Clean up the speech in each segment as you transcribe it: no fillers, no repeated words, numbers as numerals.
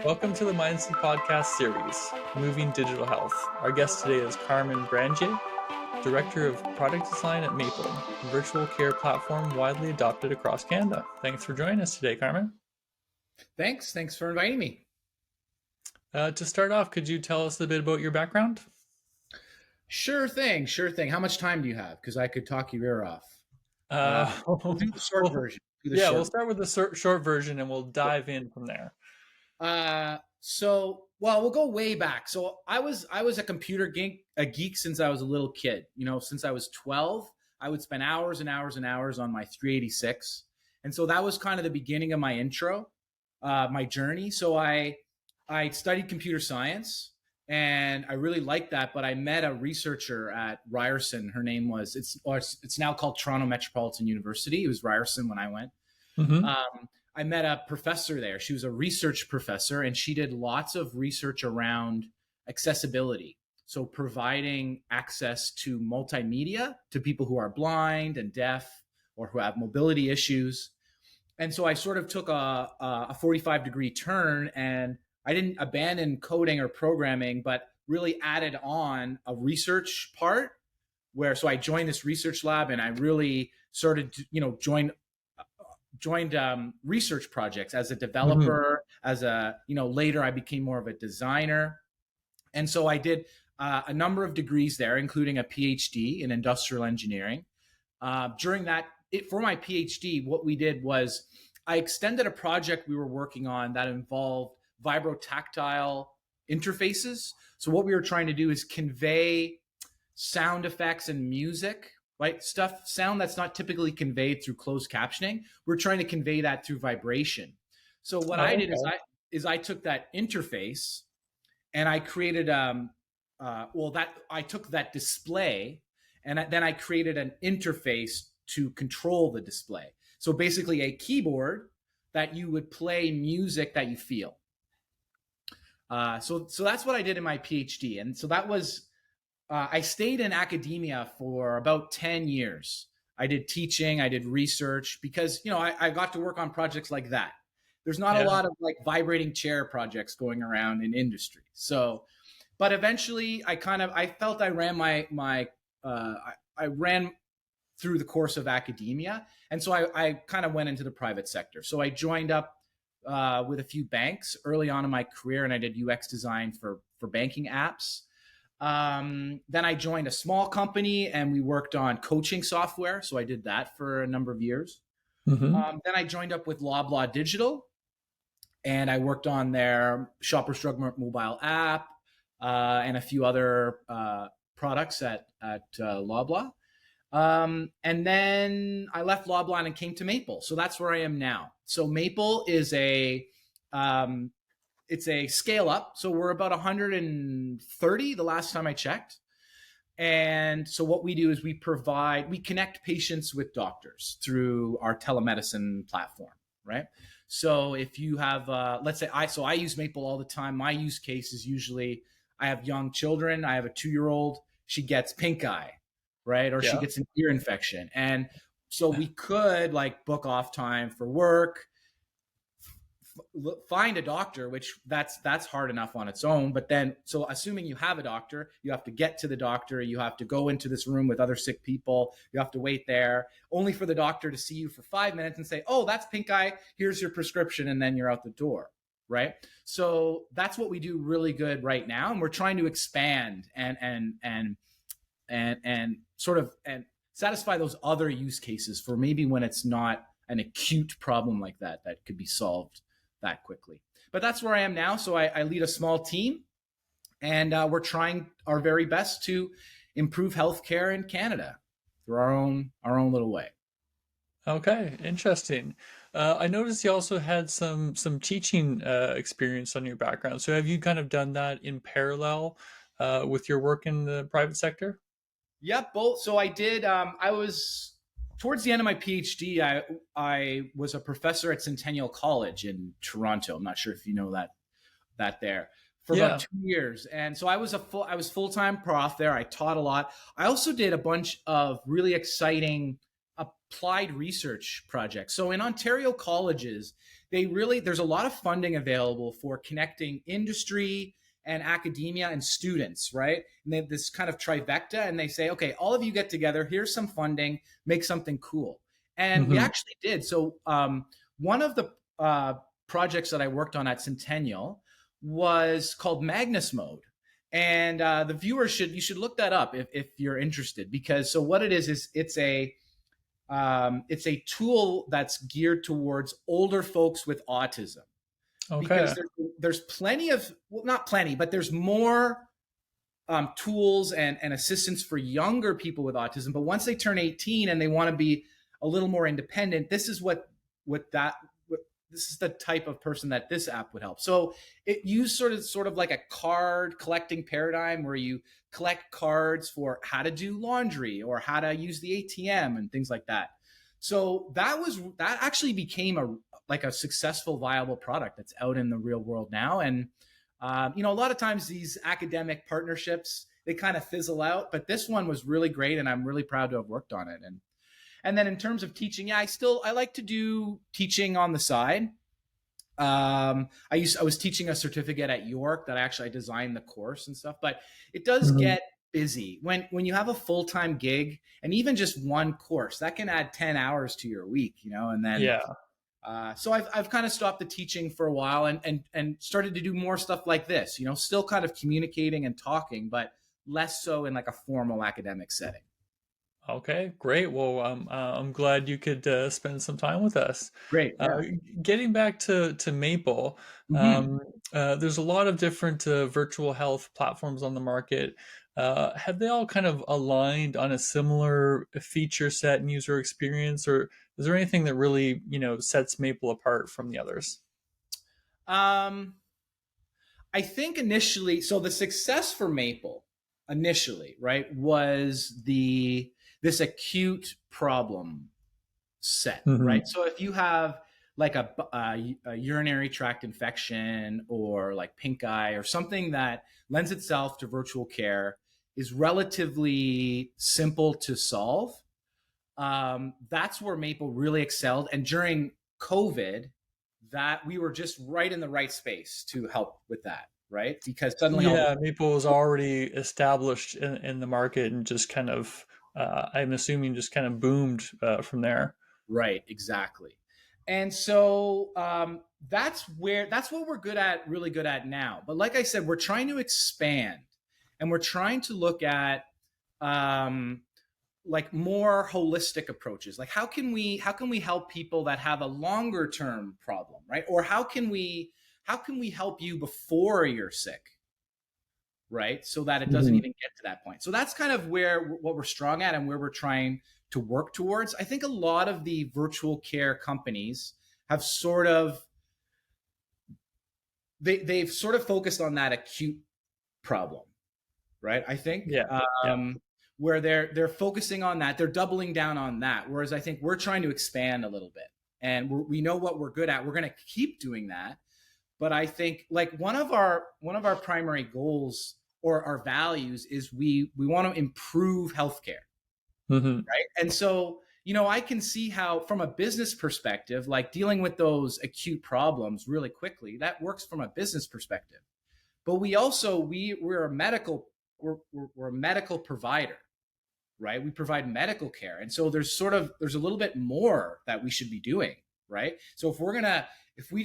Welcome to the MindSea podcast series, Moving Digital Health. Our guest today is Carmen Branje, Director of Product Design at Maple, a virtual care platform widely adopted across Canada. Thanks for joining us today, Carmen. Thanks for inviting me. To start off, could you tell us a bit about your background? Sure thing. How much time do you have? Because I could talk your ear off. We'll do the short Well, version. we'll start with the short version and we'll dive in from there. We'll go way back. So I was a computer geek since I was a little kid. Since I was 12, I would spend hours and hours and hours on my 386, and so that was kind of the beginning of my intro, my journey. So I studied computer science, and I really liked that. But I met a researcher at Ryerson. Her name was it's now called Toronto Metropolitan University. It was Ryerson when I went. Mm-hmm. I met a professor there. She was a research professor, and she did lots of research around accessibility. So providing access to multimedia to people who are blind and deaf or who have mobility issues. And so I sort of took a 45-degree turn, and I didn't abandon coding or programming, but really added on a research part so I joined this research lab, and I really started to, joined research projects as a developer, later I became more of a designer. And so I did a number of degrees there, including a PhD in industrial engineering. For my PhD, what we did was I extended a project we were working on that involved vibrotactile interfaces. So what we were trying to do is convey sound effects and music, right? Sound that's not typically conveyed through closed captioning. We're trying to convey that through vibration. So what I did is I took that interface and I created I took that display, and then I created an interface to control the display. So basically a keyboard that you would play music that you feel. So that's what I did in my PhD. And so that was, I stayed in academia for about 10 years. I did teaching, I did research, because, I got to work on projects like that. There's not a lot of like vibrating chair projects going around in industry. So, but eventually I felt I ran I ran through the course of academia. And so I kind of went into the private sector. So I joined up with a few banks early on in my career, and I did UX design for banking apps. Then I joined a small company, and we worked on coaching software. So I did that for a number of years. Mm-hmm. Then I joined up with Loblaw Digital, and I worked on their Shoppers Drug Mart mobile app and a few other products at Loblaw. And then I left Loblaw and came to Maple. So that's where I am now. So Maple is it's a scale up. So we're about 130 the last time I checked. And so what we do is we connect patients with doctors through our telemedicine platform, right? So if you have, let's say I use Maple all the time. My use case is usually I have young children. I have a 2-year-old. She gets pink eye, right? Or she gets an ear infection. And so we could like book off time for work, find a doctor, which that's hard enough on its own. But then, so assuming you have a doctor, you have to get to the doctor, you have to go into this room with other sick people, you have to wait there only for the doctor to see you for 5 minutes and say, oh, that's pink eye, here's your prescription, and then you're out the door, right? So that's what we do really good right now, and we're trying to expand and sort of and satisfy those other use cases for maybe when it's not an acute problem like that could be solved that quickly. But that's where I am now. So I lead a small team, and we're trying our very best to improve healthcare in Canada through our own little way. Okay, interesting. I noticed you also had some teaching experience on your background. So have you kind of done that in parallel with your work in the private sector? Yep, both. So I did. I was towards the end of my PhD. I was a professor at Centennial College in Toronto. I'm not sure if you know that there for about 2 years, and so I was full-time prof there. I taught a lot. I also did a bunch of really exciting applied research projects. So in Ontario colleges, there's a lot of funding available for connecting industry and academia and students, right? And they have this kind of trifecta, and they say, okay, all of you get together, here's some funding, make something cool. And we Hmm. actually did. So one of the projects that I worked on at Centennial was called Magnus Mode. And the viewers you should look that up if you're interested, because so what it is it's a tool that's geared towards older folks with autism, Okay. because there's plenty of, well, not plenty, but there's more tools and assistance for younger people with autism. But once they turn 18 and they want to be a little more independent, this is this is the type of person that this app would help. So it used sort of like a card collecting paradigm, where you collect cards for how to do laundry or how to use the ATM and things like that. So that actually became a successful, viable product that's out in the real world now. And a lot of times these academic partnerships, they kind of fizzle out, but this one was really great, and I'm really proud to have worked on it. And then in terms of teaching, yeah, I like to do teaching on the side. I was teaching a certificate at York that I designed the course and stuff, but it does Hmm. get busy when you have a full-time gig, and even just one course that can add 10 hours to your week, and then Yeah. so I've kind of stopped the teaching for a while, and started to do more stuff like this, still kind of communicating and talking, but less so in like a formal academic setting. Okay, great. Well, I'm glad you could spend some time with us. Great. Uh, Yeah. Getting back to Maple, Hmm. um, there's a lot of different virtual health platforms on the market. Have they all kind of aligned on a similar feature set and user experience, or is there anything that really, sets Maple apart from the others? Um, I think initially, so the success for Maple initially, right, was this acute problem set, Hmm. right? So if you have like a urinary tract infection, or like pink eye, or something that lends itself to virtual care, is relatively simple to solve. That's where Maple really excelled. And during COVID, that we were just right in the right space to help with that, right? Because suddenly all the Yeah, Maple was already established in the market and just kind of, I'm assuming, just kind of boomed from there. right, exactly. And so that's what we're really good at now. But like I said, we're trying to expand, and we're trying to look at um, like more holistic approaches. Like how can we help people that have a longer term problem, right? Or how can we help you before you're sick, right? So that it doesn't Hmm. even get to that point. So that's kind of what we're strong at, and where we're trying to work towards. I think a lot of the virtual care companies have they've sort of focused on that acute problem, right? I think Yeah, yeah. where they're focusing on that, they're doubling down on that. Whereas I think we're trying to expand a little bit, and we know what we're good at. We're going to keep doing that. But I think like one of our primary goals or our values is we want to improve healthcare, Hmm. right? And so I can see how, from a business perspective, like dealing with those acute problems really quickly, that works from a business perspective. But we're a we're a medical provider, right? We provide medical care, and so there's a little bit more that we should be doing, right? So if we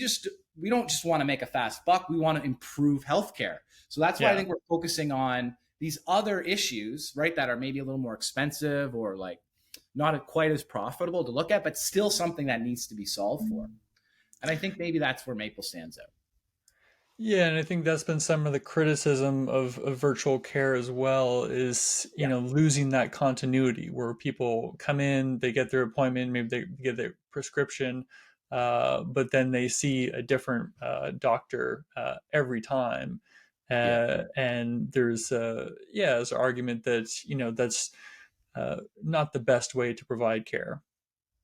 don't just want to make a fast buck, we want to improve healthcare. So that's why I Yeah. think we're focusing on these other issues, right, that are maybe a little more expensive, or like not quite as profitable to look at, but still something that needs to be solved for. And I think maybe that's where Maple stands out. Yeah, and I think that's been some of the criticism of virtual care as well, is, Yeah. losing that continuity where people come in, they get their appointment, maybe they get their prescription, but then they see a different doctor every time. Yeah. And there's an argument that, that's not the best way to provide care.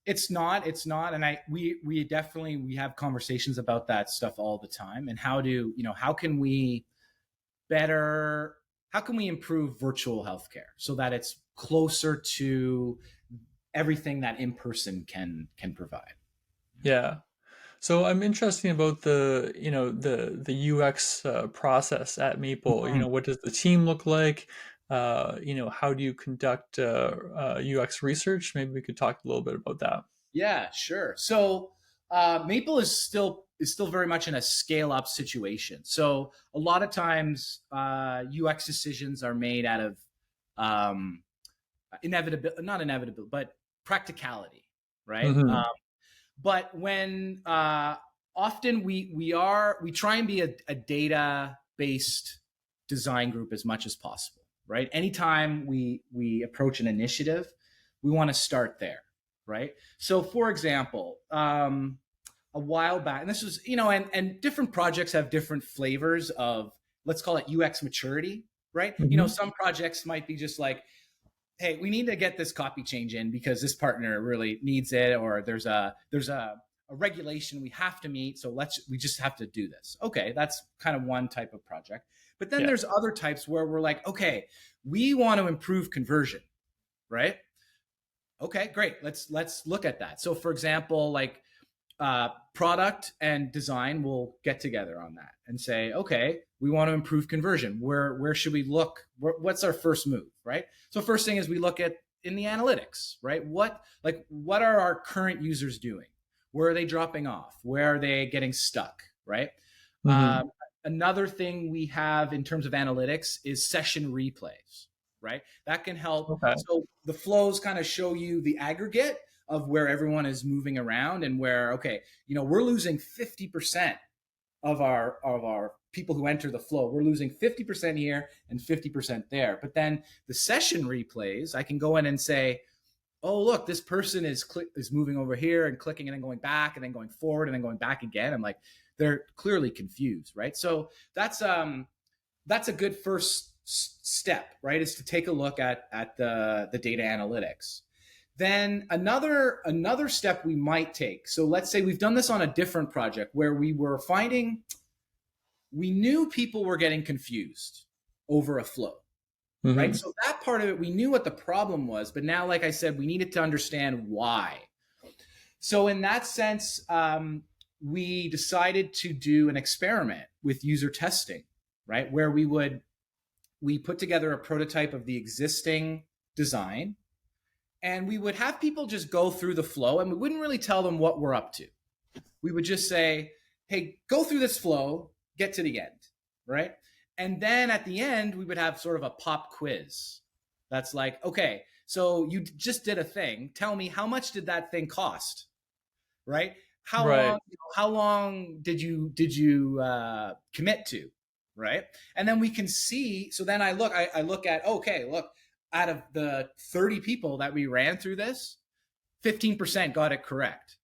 It's not, and we definitely we have conversations about that stuff all the time, and better how can we improve virtual healthcare so that it's closer to everything that in person can provide. Yeah. So I'm interested about the, the UX process at Maple. Mhm. What does the team look like? How do you conduct UX research? Maybe we could talk a little bit about that. Yeah, sure. So Maple is still very much in a scale up situation. So a lot of times UX decisions are made out of um, not inevitable, but practicality, right? Hmm. But when often we try and be a data based design group as much as possible, right? Anytime we approach an initiative, we want to start there, right? So for example, a while back, and this was, and different projects have different flavors of, let's call it UX maturity, right? Hmm. Some projects might be just like, hey, we need to get this copy change in because this partner really needs it, or there's a regulation we have to meet, so we just have to do this. Okay, that's kind of one type of project. But then Yeah. there's other types where we're like, okay, we want to improve conversion, right? Okay, great. Let's look at that. So for example, like product and design will get together on that and say, okay, we want to improve conversion. Where should we look? What's our first move, right? So first thing is we look at in the analytics, right? What are our current users doing? Where are they dropping off? Where are they getting stuck, right? Hmm. Um, Another thing we have in terms of analytics is session replays, right? That can help. Okay. So the flows kind of show you the aggregate of where everyone is moving around and where, okay, we're losing 50% of our people who enter the flow. We're losing 50% here and 50% there. But then the session replays, I can go in and say, oh, look, this person is moving over here and clicking and then going back and then going forward and then going back again. I'm like, they're clearly confused, right? So that's a good first step, right? Is to take a look at the data analytics. Then another step we might take. So let's say we've done this on a different project where we knew people were getting confused over a flow, right? Hmm. So that part of it, we knew what the problem was, but now, like I said, we needed to understand why. So in that sense, we decided to do an experiment with user testing, right? Where we put together a prototype of the existing design, and we would have people just go through the flow, and we wouldn't really tell them what we're up to. We would just say, hey, go through this flow, get to the end, right? And then at the end, we would have sort of a pop quiz. That's like, okay, so you just did a thing. Tell me, how much did that thing cost, right? How Right. long? How long did you commit to, right? And then we can see. So then I look at, okay, look, out of the 30 people that we ran through this, 15% got it correct.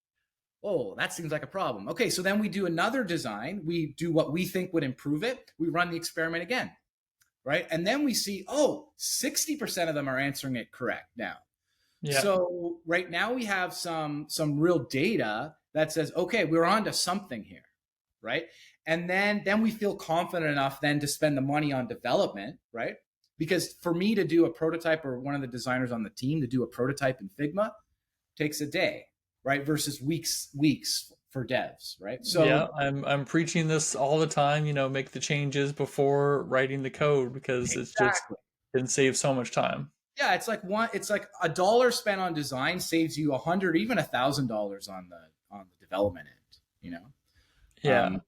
Oh, that seems like a problem. Okay, so then we do another design. We do what we think would improve it. We run the experiment again, right? And then we see, oh, 60% of them are answering it correct now. Yeah. So right now we have some real data that says, okay, we're on to something here, right? And then we feel confident enough then to spend the money on development, right? Because for me to do a prototype, or one of the designers on the team to do a prototype in Figma, takes a day, right? Versus weeks for devs, right? Yeah, So I'm preaching this all the time, make the changes before writing the code because it's just exactly. can save so much time. Yeah, it's like $1 spent on design saves you 100, even $1,000 on the development end, Yeah. Um,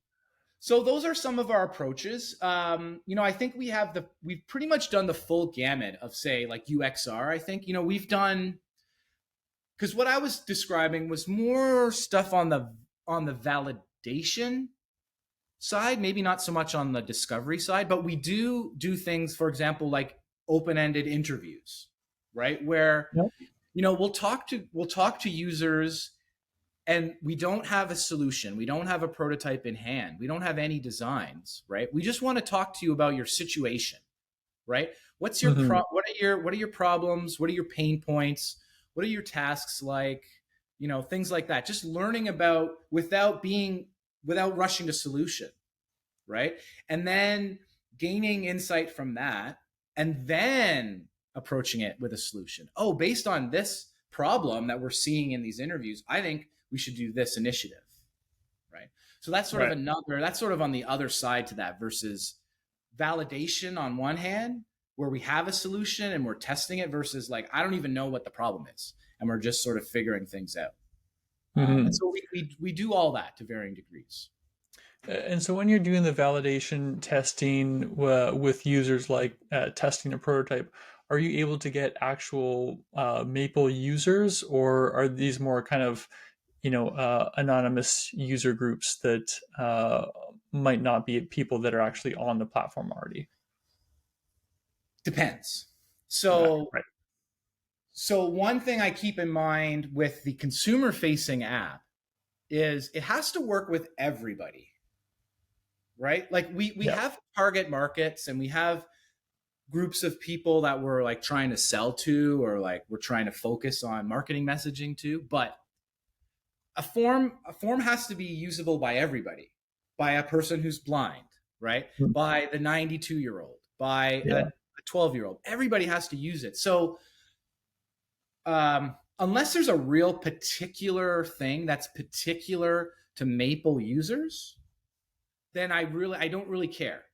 so those are some of our approaches. I think we've pretty much done the full gamut of, say, like UXR. I think, we've done, because what I was describing was more stuff on the validation side, maybe not so much on the discovery side, but we do things, for example, like open-ended interviews, right? Where, Yep. we'll talk to users, and we don't have a solution. We don't have a prototype in hand. We don't have any designs, right? We just want to talk to you about your situation, right? Hmm. What are your problems? What are your pain points? What are your tasks like? Things like that. Just learning about without rushing to solution, right? And then gaining insight from that, and then approaching it with a solution. Oh, based on this problem that we're seeing in these interviews, I think we should do this initiative. So that's sort of Right. another, that's sort of on the other side to that, versus validation on one hand, where we have a solution and we're testing it, versus like, I don't even know what the problem is. And we're just sort of figuring things out. And Mhm. so we do all that to varying degrees. And so when you're doing the validation testing with users, like testing a prototype, are you able to get actual Maple users, or are these more kind of, anonymous user groups that might not be people that are actually on the platform already? Depends. Right. So, Right. so one thing I keep in mind with the consumer facing app is it has to work with everybody, right? Like we Yeah. have target markets and we have groups of people that we're like trying to sell to, or like we're trying to focus on marketing messaging to, but a form has to be usable by everybody, by a person who's blind, right? Mm. By the 92-year-old, by a Yeah. 12-year-old. Everybody has to use it. So unless there's a real particular thing that's particular to Maple users, then I don't really care.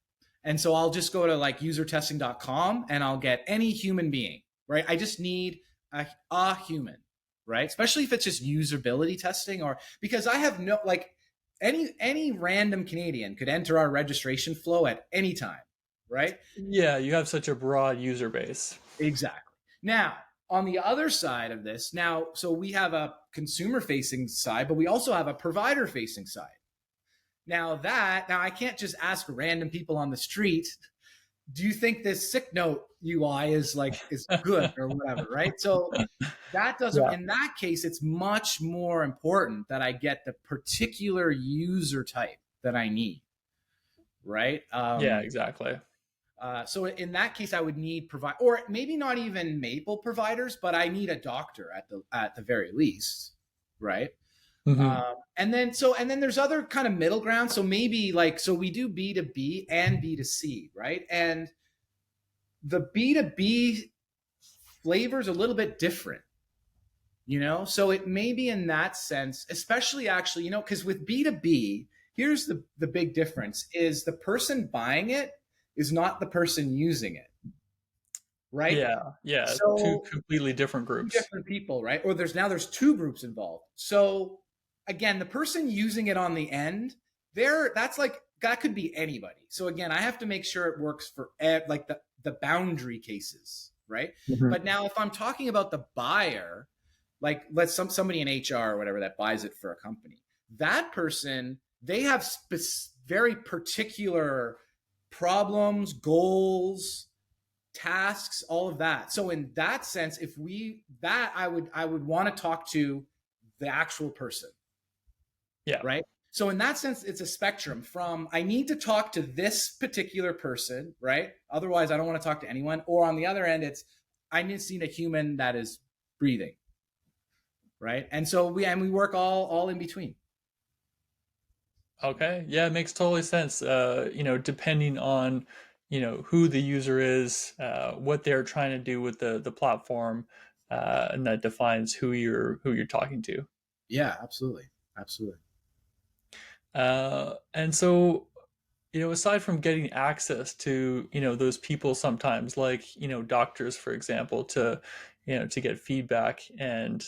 And so I'll just go to like usertesting.com and I'll get any human being, right? I just need a human, right? Especially if it's just usability testing, or because I have no, like, any random Canadian could enter our registration flow at any time, right? Yeah, you have such a broad user base. Exactly. Now, on the other side of this, now, so we have a consumer facing side, but we also have a provider facing side. Now I can't just ask random people on the street, do you think this sick note UI is good or whatever, right? So that doesn't, Yeah. in that case, it's much more important that I get the particular user type that I need, right? Yeah, exactly. So in that case, I would need provide, or maybe not even Maple providers, but I need a doctor at the very least, right? Hmm. And then there's other kind of middle ground. So maybe like, so we do B2B and B2C, right? And the B2B flavor is a little bit different, So it may be in that sense, especially actually, because with B2B, here's the big difference is the person buying it is not the person using it, right? Yeah. Yeah. Two So completely different two groups. different people, right? Or there's two groups involved. So again, the person using it on the end, that's like that could be anybody. So again, I have to make sure it works for like the boundary cases, right? Mhm. But now if I'm talking about the buyer, like let's somebody in HR or whatever that buys it for a company, that person, they have very particular problems, goals, tasks, all of that. So in that sense, if we that I would want to talk to the actual person, Yeah. right? So in that sense, it's a spectrum from I need to talk to this particular person, right? Otherwise, I don't want to talk to anyone. Or on the other end, it's I need to see a human that is breathing, right? And so we work all in between. Okay. Yeah, it makes totally sense. Depending on, who the user is, what they're trying to do with the platform, and that defines who you're talking to. Yeah, absolutely, absolutely. And so, aside from getting access to, those people sometimes, like, doctors, for example, to get feedback and,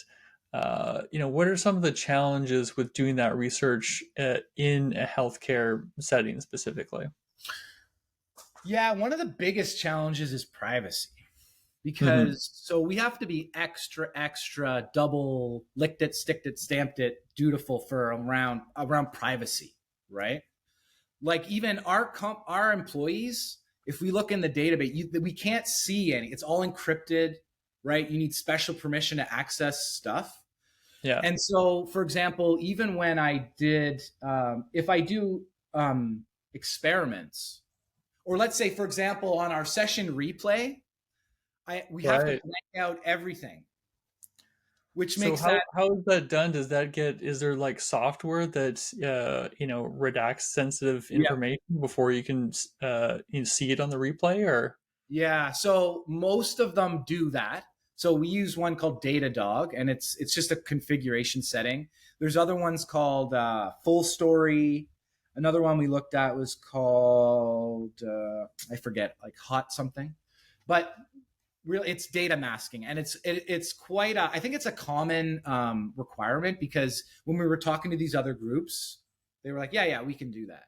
what are some of the challenges with doing that research in a healthcare setting specifically? Yeah, one of the biggest challenges is privacy. Hmm. Because so we have to be extra double licked it, sticked it, stamped it, dutiful for around privacy, right? Like even our employees, if we look in the database, we can't see any. It's all encrypted, right? You need special permission to access stuff. Yeah. And so, for example, even when I did, if I do experiments, or let's say, for example, on our session replay, we have to Right. blank out everything, which So makes how that how is that done? Is there like software that redacts sensitive yeah information before you can see it on the replay, or? yeah. So most of them do that. So we use one called Datadog, and it's just a configuration setting. There's other ones called Full Story. Another one we looked at was called I forget, like Hot something, but really it's data masking, and it's quite I think it's a common requirement, because when we were talking to these other groups, they were like, yeah, we can do that.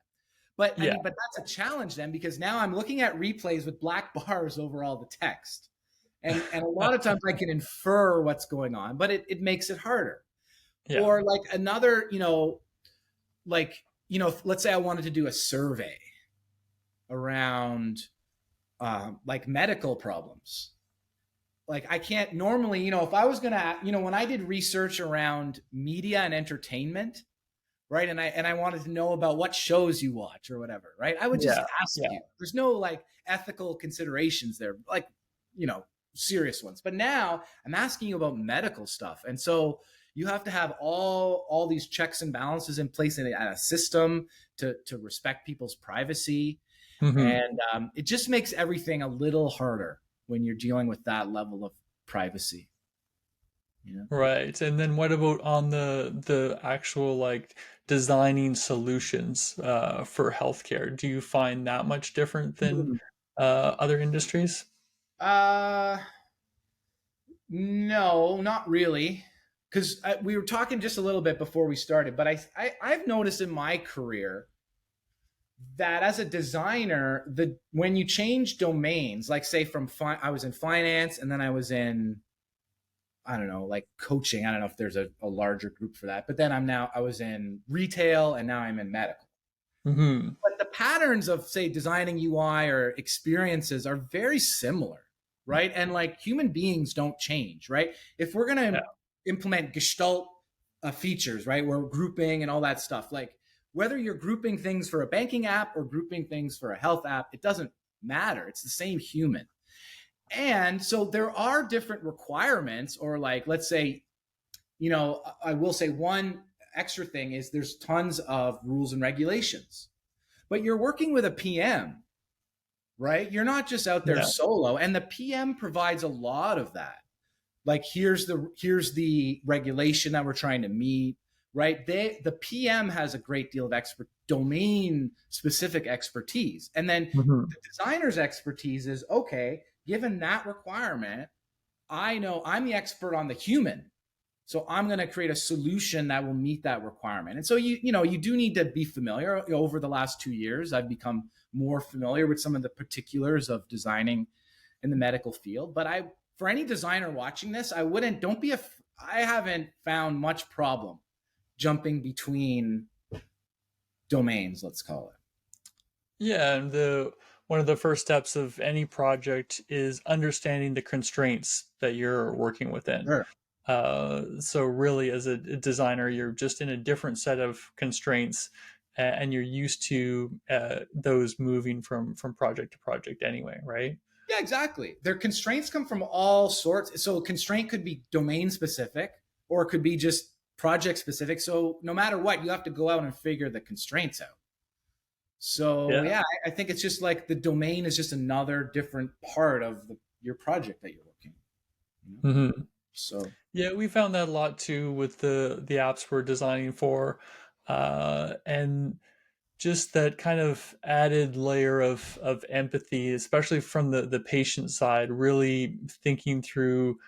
But I Yeah. mean, but that's a challenge then, because now I'm looking at replays with black bars over all the text. And a lot of times I can infer what's going on, but it makes it harder. Yeah. Or like another, let's say I wanted to do a survey around like medical problems. Like I can't normally, if I was gonna, when I did research around media and entertainment, right, and I wanted to know about what shows you watch or whatever, right, I would just ask you. There's no like ethical considerations there, like serious ones. But now I'm asking you about medical stuff, and so you have to have all these checks and balances in place in a system to respect people's privacy. And it just makes everything a little harder when you're dealing with that level of privacy. Right. And then what about on the actual like designing solutions for healthcare? Do you find that much different than other industries? No, not really. Because we were talking just a little bit before we started, but I've noticed in my career that as a designer, when you change domains, like say from I was in finance and then I was in, I don't know, like coaching. I don't know if there's a larger group for that, but then I was in retail and now I'm in medical. But the patterns of say designing UI or experiences are very similar, right? And like human beings don't change, right? If we're going to implement Gestalt features, right, we're grouping and all that stuff, like whether you're grouping things for a banking app or grouping things for a health app, it doesn't matter. It's the same human. And so there are different requirements, or like, let's say, I will say one extra thing is there's tons of rules and regulations, but you're working with a PM, right? You're not just out there solo, and the PM provides a lot of that. Like here's the regulation that we're trying to meet, right? The PM has a great deal of domain specific expertise. And then the designer's expertise is, okay, given that requirement, I know I'm the expert on the human. So I'm going to create a solution that will meet that requirement. And so you do need to be familiar. Over the last 2 years, I've become more familiar with some of the particulars of designing in the medical field. But for any designer watching this, I haven't found much problem jumping between domains, let's call it. Yeah, and one of the first steps of any project is understanding the constraints that you're working within. Sure. So really, as a designer, you're just in a different set of constraints, and you're used to those moving from project to project anyway, right? Yeah, exactly. Their constraints come from all sorts. So a constraint could be domain specific, or it could be just project specific. So no matter what, you have to go out and figure the constraints out. So yeah, I think it's just like the domain is just another different part of your project that you're working. So yeah, we found that a lot too with the apps we're designing for, and just that kind of added layer of empathy, especially from the patient side, really thinking through,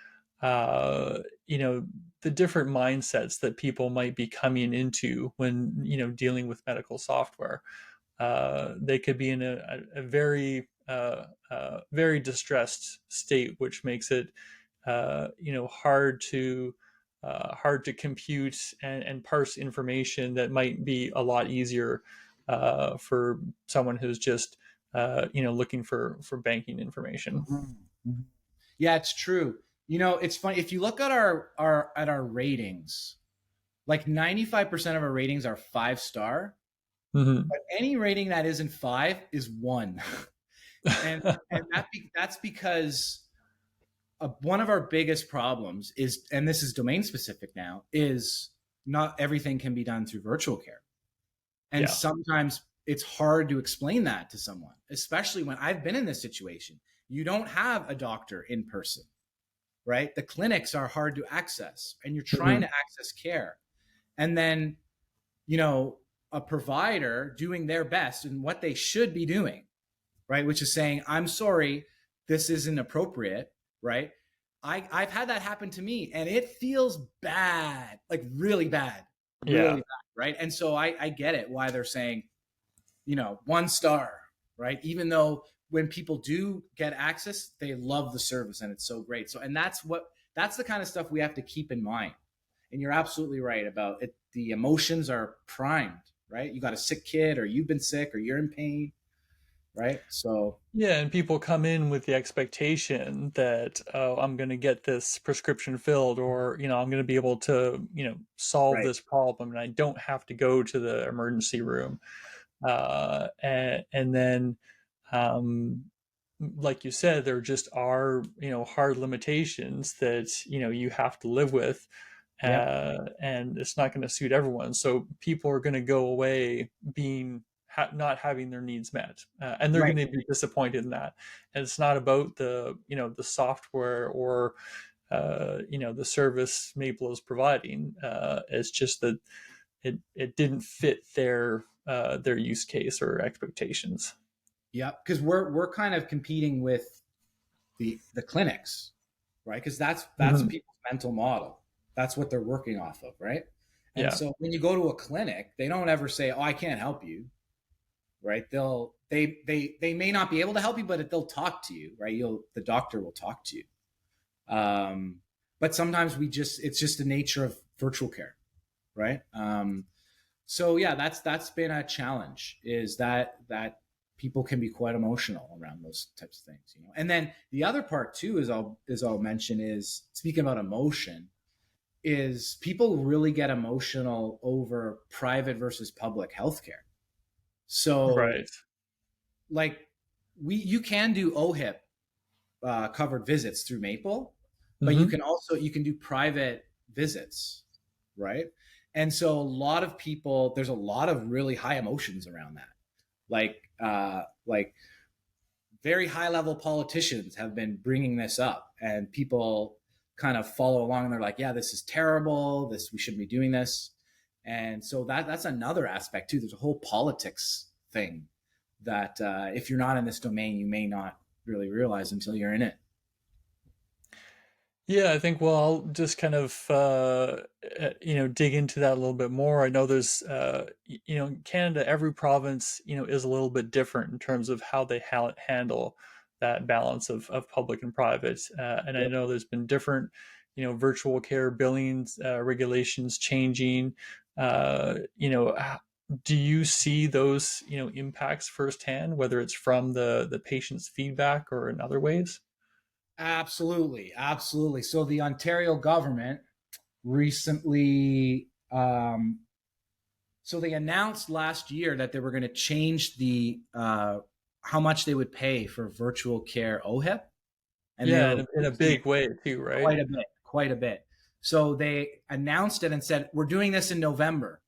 the different mindsets that people might be coming into when, dealing with medical software. They could be in a very, very distressed state, which makes it, hard to compute and parse information that might be a lot easier for someone who's just looking for banking information. Yeah, it's true. It's funny if you look at our ratings, like 95% of our ratings are 5-star. But any rating that isn't 5 is 1. and that's because one of our biggest problems is, and this is domain specific now, is not everything can be done through virtual care. And sometimes it's hard to explain that to someone, especially when I've been in this situation. You don't have a doctor in person, right? The clinics are hard to access, and you're trying to access care. And then, you know, a provider doing their best and what they should be doing, right? Which is saying, I'm sorry, this isn't appropriate, right? I've had that happen to me and it feels bad, like really bad, Yeah. really bad, right? And so I get it why they're saying, you know, 1 star, right? Even though when people do get access, they love the service and it's so great. So, and that's the kind of stuff we have to keep in mind. And you're absolutely right about it. The emotions are primed, right? You got a sick kid, or you've been sick, or you're in pain, right? So, Yeah, and people come in with the expectation that, oh, I'm going to get this prescription filled, or, I'm going to be able to, solve right. this problem, and I don't have to go to the emergency room. And then, um, like you said, there just are, hard limitations that, you have to live with. Yep. And it's not going to suit everyone. So people are going to go away being not having their needs met, and they're Right. going to be disappointed in that. And it's not about the software or the service Maple is providing. It's just that it didn't fit their use case or expectations. Yep. Because we're kind of competing with the clinics, right? Because that's Mhm. people's mental model. That's what they're working off of, right? And Yeah. so when you go to a clinic, they don't ever say, "Oh, I can't help you," right? They may not be able to help you, but they'll talk to you, right? The doctor will talk to you. Um, but sometimes it's just the nature of virtual care, right? So yeah, that's been a challenge. Is that people can be quite emotional around those types of things, you know. And then the other part too is I'll mention is, speaking about emotion, is people really get emotional over private versus public healthcare. So Right. like you can do OHIP covered visits through Maple, but Hmm. you can do private visits, right? And so a lot of people, there's a lot of really high emotions around that. Like very high level politicians have been bringing this up, and people kind of follow along and they're like, yeah, this is terrible, this we shouldn't be doing this. And so that's another aspect too. There's a whole politics thing that if you're not in this domain, you may not really realize until you're in it. Yeah, I think, well, I'll just kind of dig into that a little bit more. I know there's in Canada, every province is a little bit different in terms of how they handle that balance of public and private. And I Yep. know there's been different virtual care billings regulations changing. Do you see those impacts firsthand, whether it's from the patient's feedback or in other ways? Absolutely, absolutely. So the Ontario government recently, so they announced last year that they were going to change the how much they would pay for virtual care OHIP, and they Yeah, were in a boosting it big way too, right? quite a bit, quite a bit. So they announced it and said, "We're doing this in November."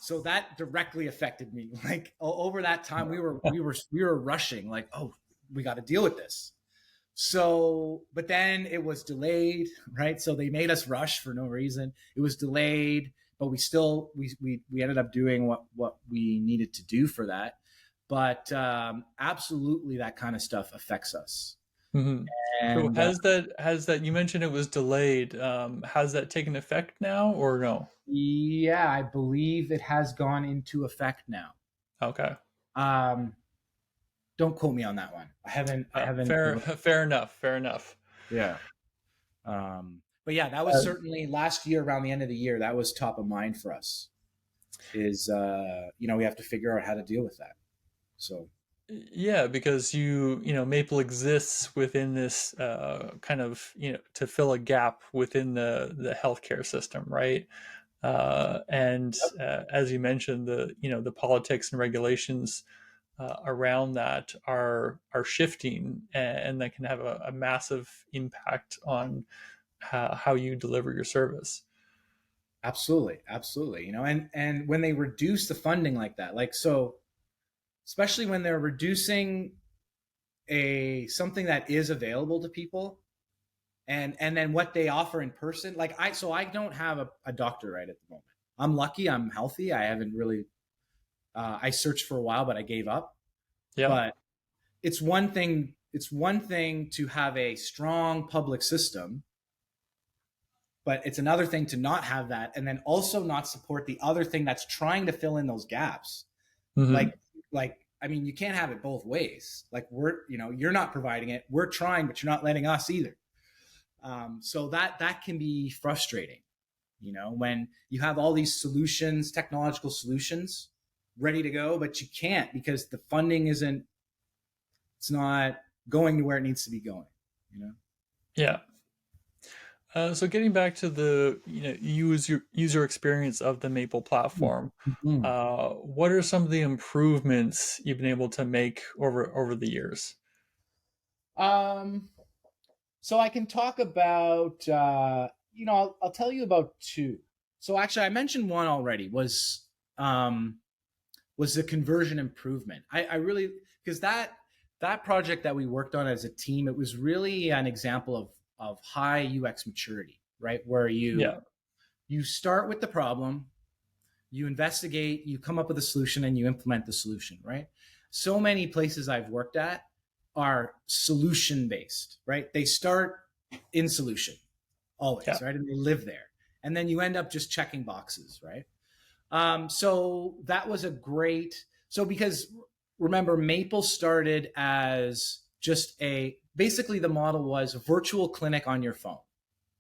So that directly affected me. Like over that time, we were rushing. Like, oh, we got to deal with this. So, but then it was delayed, right? So they made us rush for no reason. It was delayed, but we ended up doing what we needed to do for that. But absolutely, that kind of stuff affects us. Hmm. So And has that you mentioned it was delayed? Has that taken effect now or no? yeah, I believe it has gone into effect now. Okay. Um, don't quote me on that one. I haven't Fair, looked. fair enough. Fair enough. Yeah. But yeah, that was certainly last year around the end of the year. That was top of mind for us. Is we have to figure out how to deal with that. So Yeah, because Maple exists within this kind of to fill a gap within the healthcare system, right? And yep, as you mentioned, the politics and regulations around that are shifting, and that can have a massive impact on how you deliver your service. absolutely, absolutely. And when they reduce the funding like that, like so, especially when they're reducing a something that is available to people, and then what they offer in person. Like I don't have a doctor right at the moment. I'm lucky. I'm healthy. I haven't really, I searched for a while, but I gave up. Yeah. But it's one thing. It's one thing to have a strong public system, but it's another thing to not have that and then also not support the other thing that's trying to fill in those gaps. Hmm. like like I mean, you can't have it both ways. Like, you're not providing it, we're trying, but you're not letting us either. So that can be frustrating, when you have all these solutions, technological solutions ready to go, but you can't because the funding isn't, it's not going to where it needs to be going. Yeah. So getting back to the user experience of the Maple platform, Mhm. what are some of the improvements you've been able to make over the years? um So I can talk about, I'll tell you about two. So actually, I mentioned one already was the conversion improvement. I really, because that project that we worked on as a team, it was really an example of high UX maturity, right? Where Yeah. you start with the problem, you investigate, you come up with a solution, and you implement the solution, right? So many places I've worked at are solution based, right? They start in solution Yeah. always, right? And they live there. And then you end up just checking boxes, right? So that was a great, so because remember, Maple started as just basically the model was a virtual clinic on your phone,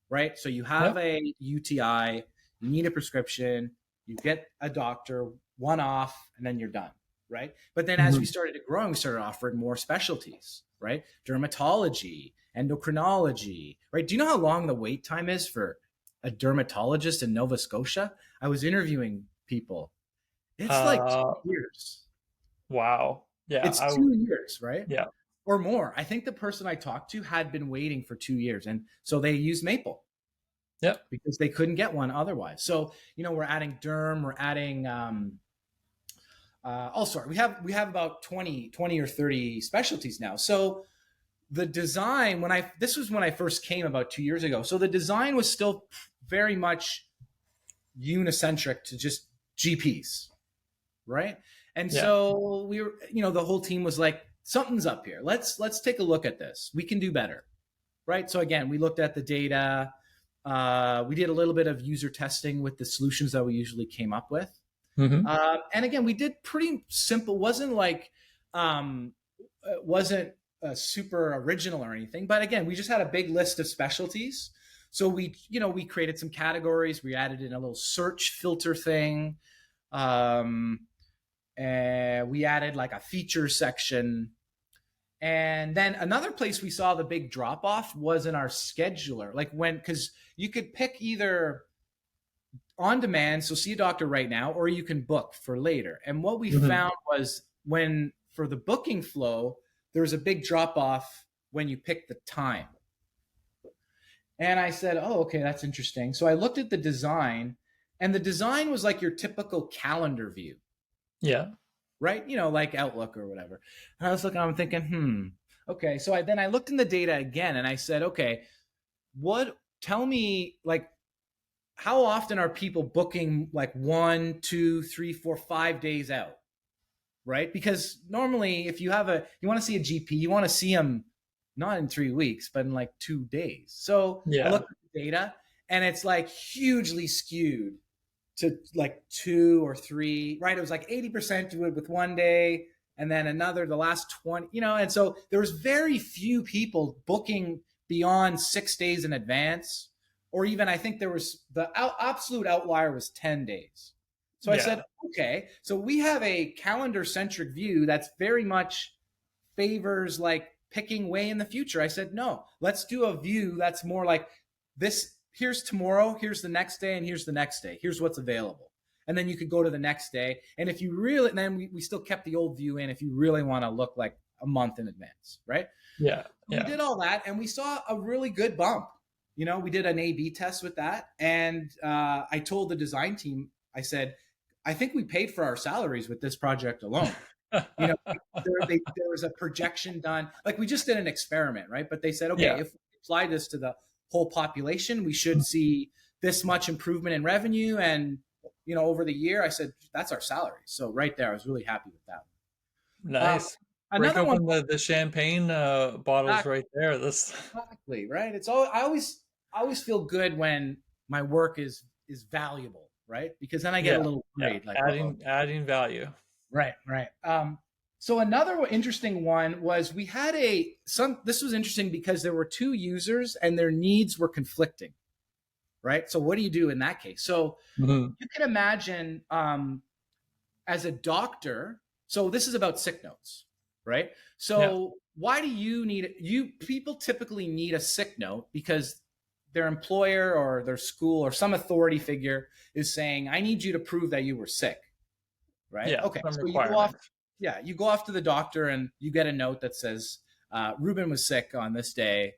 right? So you have Yep. a UTI, you need a prescription, you get a doctor, one off, and then you're done, right? But then as we Hmm. started to grow, we started offering more specialties, right? Dermatology, endocrinology, right? Do you know how long the wait time is for a dermatologist in Nova Scotia? I was interviewing people. It's like Uh, 2 years. wow. Yeah. It's 2 years, right? Yeah. Or more. I think the person I talked to had been waiting for 2 years. And so they used Maple Yep. because they couldn't get one otherwise. So, we're adding derm, we're adding all sort. We have about 20 or 30 specialties now. So the design, this was when I first came about 2 years ago. So the design was still very much unicentric to just GPs, right? And Yeah. so we were, the whole team was like, something's up here. Let's take a look at this. We can do better, right? So again, we looked at the data. We did a little bit of user testing with the solutions that we usually came up with. Hmm. And again, we did pretty simple. Wasn't super original or anything. But again, we just had a big list of specialties. So we created some categories. We added in a little search filter thing. And we added like a feature section. And then another place we saw the big drop off was in our scheduler. Because you could pick either on demand, so see a doctor right now, or you can book for later. And what we Hmm. found was for the booking flow, there was a big drop off when you pick the time. And I said, oh, okay, that's interesting. So I looked at the design, and the design was like your typical calendar view, Yeah. right? Like Outlook or whatever. And I was looking, I'm thinking, okay. So I looked in the data again, and I said, okay, tell me, like, how often are people booking like 1, 2, 3, 4, 5 days out, right? Because normally, if you want to see a GP, you want to see them not in 3 weeks, but in like 2 days. So I Yeah. looked at the data, and it's like hugely skewed to like 2 or 3, right? It was like 80% do it with 1 day, and then the last 20, and so there was very few people booking beyond 6 days in advance, or even I think there was the absolute outlier was 10 days. So I Yeah. said, okay, so we have a calendar centric view that's very much favors like picking way in the future. I said, no, let's do a view that's more like this. Here's tomorrow, here's the next day, and here's the next day. Here's what's available. And then you could go to the next day. And if you really, and then we still kept the old view in if you really want to look like a month in advance, right? Yeah. We Yeah. did all that, and we saw a really good bump. We did an A/B test with that, and I told the design team, I said, I think we paid for our salaries with this project alone. You know, there was a projection done. Like, we just did an experiment, right? But they said, okay, Yeah. if we apply this to the whole population, we should see this much improvement in revenue, and over the year, I said, that's our salary. So right there, I was really happy with that. Um, Nice. Break Another one, open the champagne bottles right there. This exactly, right? It's all, I always feel good when my work is valuable, right? Because then I get a yeah, little yeah. worried, like, uh-oh. Adding value. Right, right. So another interesting one was we had this was interesting because there were two users and their needs were conflicting, right? So what do you do in that case? So Mhm. you can imagine as a doctor, so this is about sick notes, right? Yeah. So why do people typically need a sick note because their employer or their school or some authority figure is saying, I need you to prove that you were sick, right? Yeah. Okay, Some so you go off, requirements. yeah, you go off to the doctor and you get a note that says Reuben was sick on this day.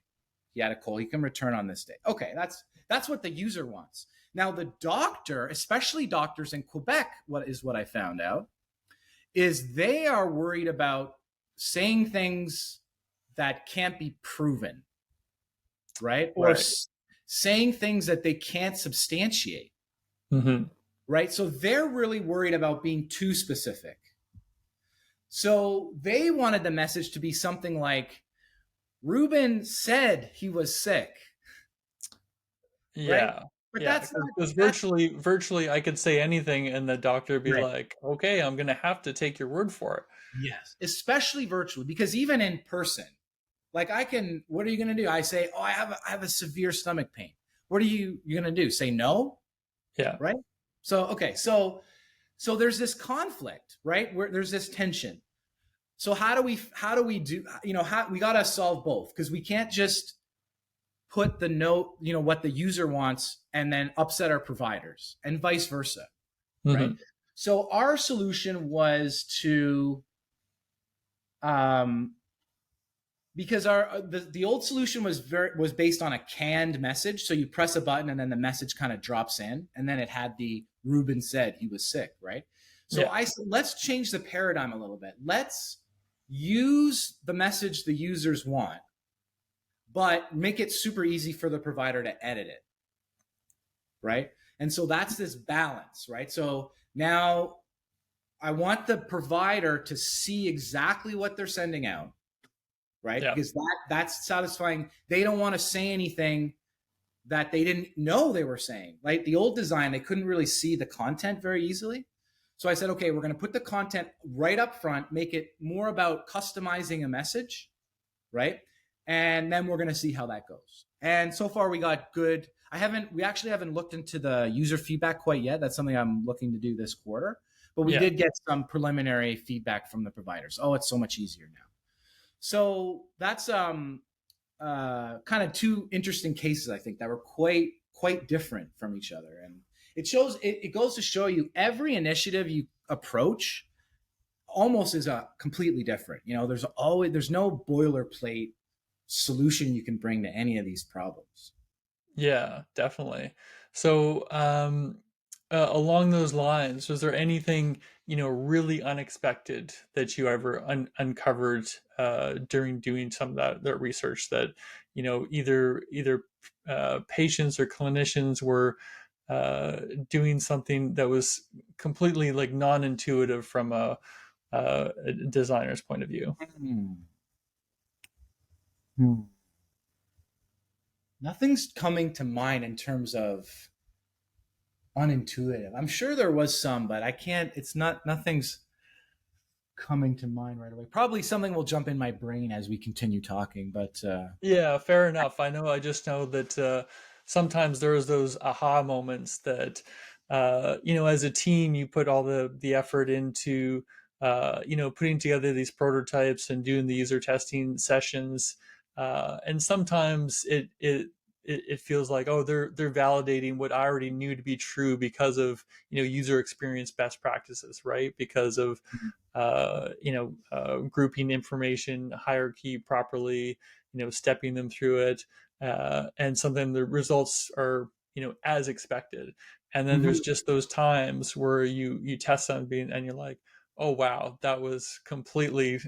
He had a cold. He can return on this day. Okay, that's what the user wants. Now the doctor, especially doctors in Quebec, what I found out is they are worried about saying things that can't be proven, right? Or Right. saying things that they can't substantiate, Hmm. right? So they're really worried about being too specific. So they wanted the message to be something like, Reuben said he was sick, right? Yeah. But Yeah. that's not, Because that's, virtually, I could say anything, and the doctor would be right. like, "Okay, I'm gonna have to take your word for it." Yes. Especially virtually, because even in person, like what are you going to do? I say, oh, I have a severe stomach pain. What are you going to do? Say no? Yeah. Right. So, okay. So there's this conflict, right? Where there's this tension. So how do we do, how we got to solve both because we can't just put the note, what the user wants and then upset our providers and vice versa. Right. Hmm. So our solution was to, um, because the old solution was based on a canned message. So you press a button and then the message kind of drops in, and then it had the Reuben said he was sick, right? So Yeah. I said, let's change the paradigm a little bit. Let's use the message the users want, but make it super easy for the provider to edit it, right? And so that's this balance, right? So now I want the provider to see exactly what they're sending out, right? Yeah. Because that's satisfying. They don't want to say anything that they didn't know they were saying. Like the old design, they couldn't really see the content very easily. So I said, okay, we're going to put the content right up front, make it more about customizing a message, right? And then we're going to see how that goes. And so far we got good. We actually haven't looked into the user feedback quite yet. That's something I'm looking to do this quarter. But we Yeah. did get some preliminary feedback from the providers. Oh, it's so much easier now. So that's kind of two interesting cases I think that were quite different from each other, and it goes to show you every initiative you approach almost is a completely different. There's no boilerplate solution you can bring to any of these problems. Yeah, definitely. So, along those lines, was there anything, really unexpected that you ever uncovered during doing some of that research that, either patients or clinicians were doing something that was completely like non-intuitive from a designer's point of view? Hmm. Hmm. Nothing's coming to mind in terms of unintuitive. I'm sure there was some, but I can't. It's not. Nothing's coming to mind right away. Probably something will jump in my brain as we continue talking, but Yeah, fair enough. I just know that sometimes there's those aha moments that as a team you put all the effort into putting together these prototypes and doing the user testing sessions, and sometimes it feels like, oh, they're validating what I already knew to be true because of user experience best practices, right? Because of grouping information hierarchy properly, stepping them through it, and sometimes the results are as expected. And then there's Mhm. just those times where you test something and you're like, oh wow, that was completely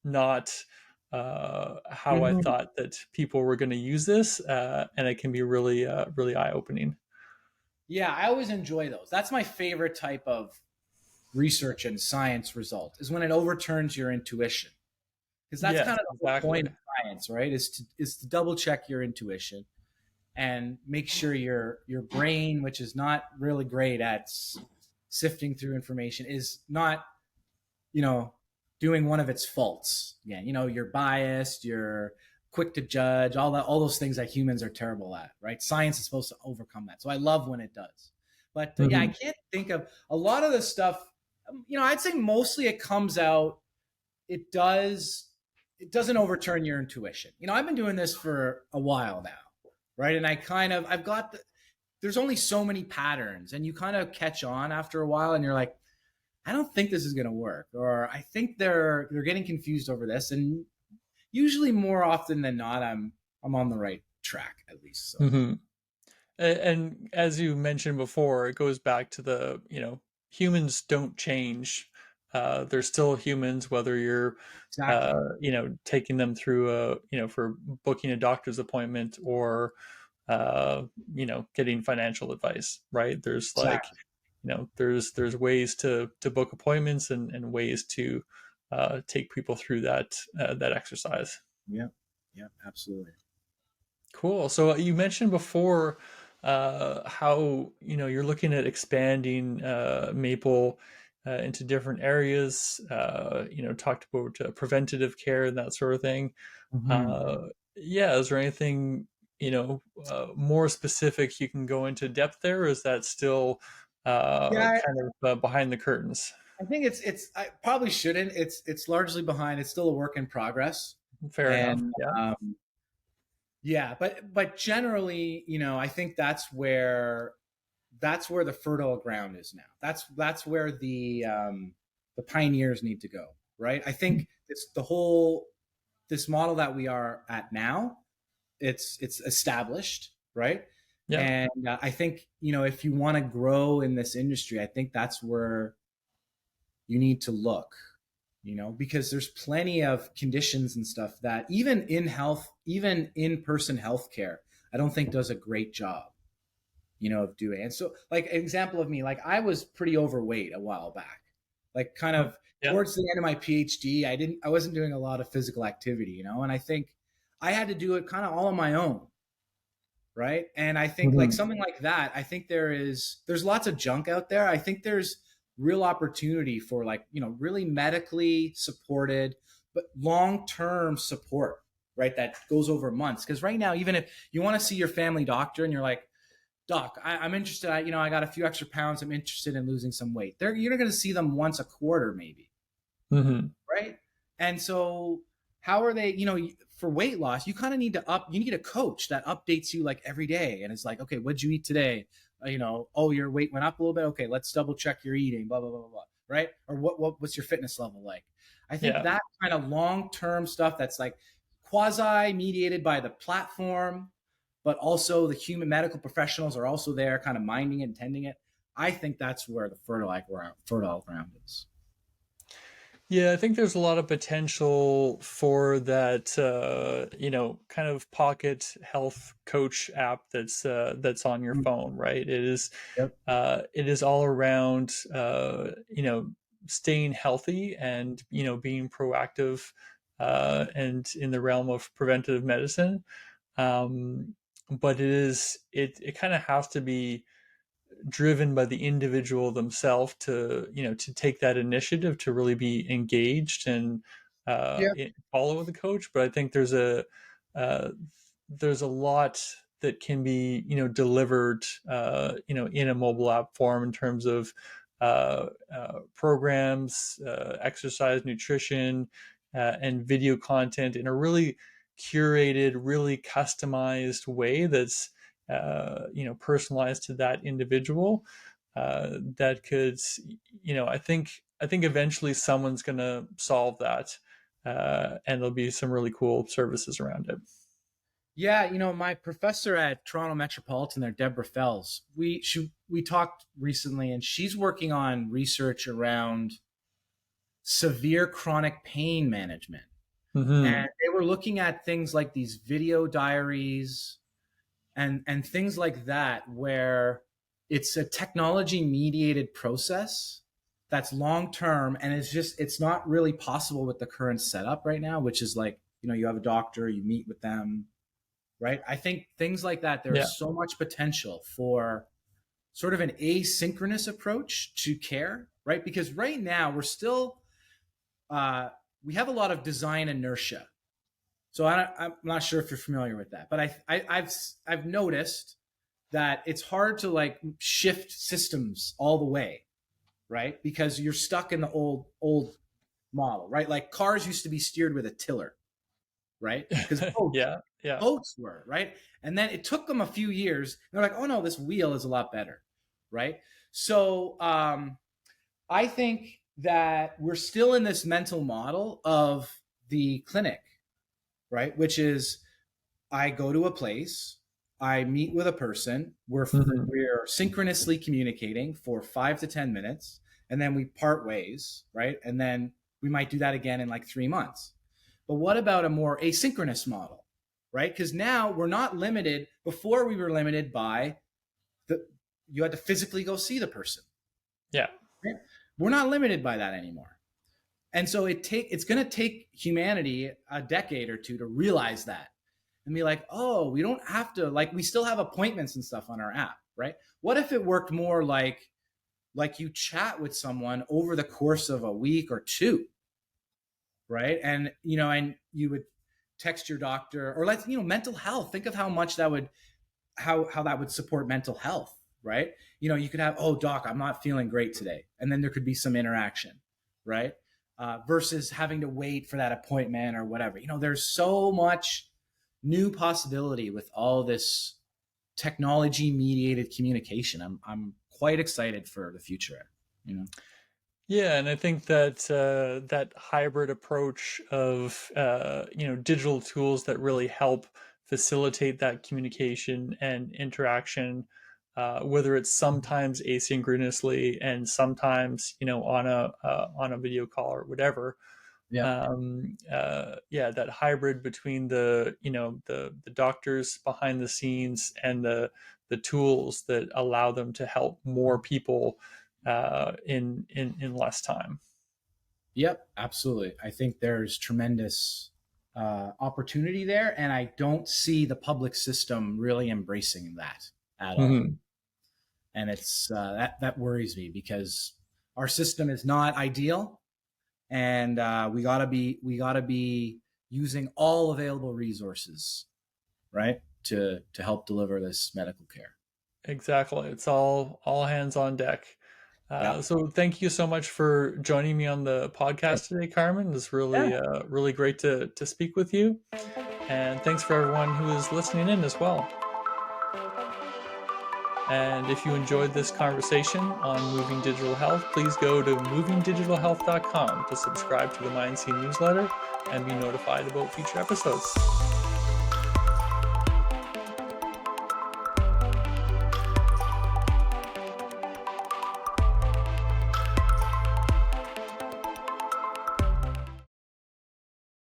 not how I Mhm. thought that people were going to use this, and it can be really really eye opening. Yeah, I always enjoy those. That's my favorite type of research and science result, is when it overturns your intuition. Because that's Yes, kind of the whole exactly. point of science, right? Is to double check your intuition and make sure your brain, which is not really great at sifting through information, is not, you know, doing one of its faults. Again, you're biased, you're quick to judge, all those things that humans are terrible at, right? Science is supposed to overcome that. So I love when it does. But yeah, I Hmm. can't think of a lot of the stuff. I'd say mostly it comes out. It does. It doesn't overturn your intuition. I've been doing this for a while now, right? And I've got there's only so many patterns, and you kind of catch on after a while, and you're like, I don't think this is going to work, or I think they're getting confused over this. And usually, more often than not, I'm on the right track, at least. So Hmm. And as you mentioned before, it goes back to the, humans don't change. They're still humans, whether you're, exactly, taking them through for booking a doctor's appointment or, uh, getting financial advice, right? There's like, exactly. there's ways to book appointments and ways to take people through that exercise. Yeah, yeah, absolutely. Cool. So you mentioned before how you're looking at expanding Maple into different areas. Talked about preventative care and that sort of thing. Hmm. Uh, yeah, is there anything more specific you can go into depth there, or is that still Yeah, kind of behind the curtains? I think I probably shouldn't. It's largely behind. It's still a work in progress, Fair enough. and Yeah. yeah, but generally, I think that's where the fertile ground is now. That's where the pioneers need to go, right? I think it's this model that we are at now. It's established, right? Yeah. And I think if you want to grow in this industry, I think that's where you need to look, because there's plenty of conditions and stuff that even in-person healthcare, I don't think does a great job, of doing. And so, like, an example of me, like, I was pretty overweight a while back, like kind Oh, of yeah. towards the end of my PhD. I wasn't doing a lot of physical activity, and I think I had to do it kind of all on my own, right? And I think like Mhm. something like that, I think there's lots of junk out there. I think there's real opportunity for, like, really medically supported but long-term support, right? That goes over months. Because right now, even if you want to see your family doctor and you're like, doc, I'm interested, I got a few extra pounds, I'm interested in losing some weight, you're going to see them once a quarter maybe, Mhm. right? And so how are they, for weight loss, you kind of you need a coach that updates you like every day and is like, okay, what'd you eat today? Oh, your weight went up a little bit. Okay, let's double check your eating, blah, blah, blah, blah, blah. Right? Or what's your fitness level like? I think Yeah. that kind of long-term stuff that's like quasi mediated by the platform, but also the human medical professionals are also there kind of minding and tending it. I think that's where the fertile ground is. Yeah, I think there's a lot of potential for that, kind of pocket health coach app that's on your phone, right? Yep. It is all around, staying healthy and being proactive, and in the realm of preventative medicine. Um, but it kind of has to be driven by the individual themselves to to take that initiative to really be engaged and Yeah. follow the coach. But I think uh, there's a lot that can be delivered in a mobile app form in terms of programs, exercise, nutrition, and video content in a really curated, really customized way that's personalized to that individual. That could, I think eventually someone's going to solve that, and there'll be some really cool services around it. Yeah, my professor at Toronto Metropolitan there, Deborah Fells, we talked recently, and she's working on research around severe chronic pain management. Hmm. And they were looking at things like these video diaries and things like that, where it's a technology mediated process that's long term, and it's not really possible with the current setup right now, which is like, you have a doctor, you meet with them, right? I think things like that, Yeah. there's so much potential for sort of an asynchronous approach to care, right? Because right now we're still we have a lot of design inertia. So I'm not sure if you're familiar with that, but I've noticed that it's hard to like shift systems all the way, right? Because you're stuck in the old model, right? Like cars used to be steered with a tiller, right? Because Yeah. Yeah. boats were, right? And then it took them a few years. And they're like, oh no, this wheel is a lot better, right? So I think that we're still in this mental model of the clinic, right? Which is, I go to a place, I meet with a person, we're synchronously communicating for 5 to 10 minutes, and then we part ways, right? And then we might do that again in like 3 months. But what about a more asynchronous model, right? Because now we're not limited. Before we were limited by you had to physically go see the person. Yeah. Right? We're not limited by that anymore. And so it's going to take humanity a decade or two to realize that and be like, oh, we don't have to, like, we still have appointments and stuff on our app, right? What if it worked more like you chat with someone over the course of a week or two, right? And, and you would text your doctor, or mental health. Think of how much that would, how that would support mental health, right? You could have, oh, doc, I'm not feeling great today. And then there could be some interaction, right? Versus having to wait for that appointment or whatever. There's so much new possibility with all this technology mediated communication. I'm quite excited for the future, Yeah, and I think that that hybrid approach of digital tools that really help facilitate that communication and interaction, whether it's sometimes asynchronously and sometimes on a video call or whatever. Yeah. That hybrid between the doctors behind the scenes and the tools that allow them to help more people in less time. Yep, absolutely. I think there's tremendous opportunity there, and I don't see the public system really embracing that at all. And it's that worries me, because our system is not ideal, and we gotta be using all available resources, right, to help deliver this medical care. Exactly. It's all hands on deck. So thank you so much for joining me on the podcast today, Carmen. It's really really great to speak with you. And thanks for everyone who is listening in as well. And if you enjoyed this conversation on Moving Digital Health, please go to movingdigitalhealth.com to subscribe to the MindSea newsletter and be notified about future episodes.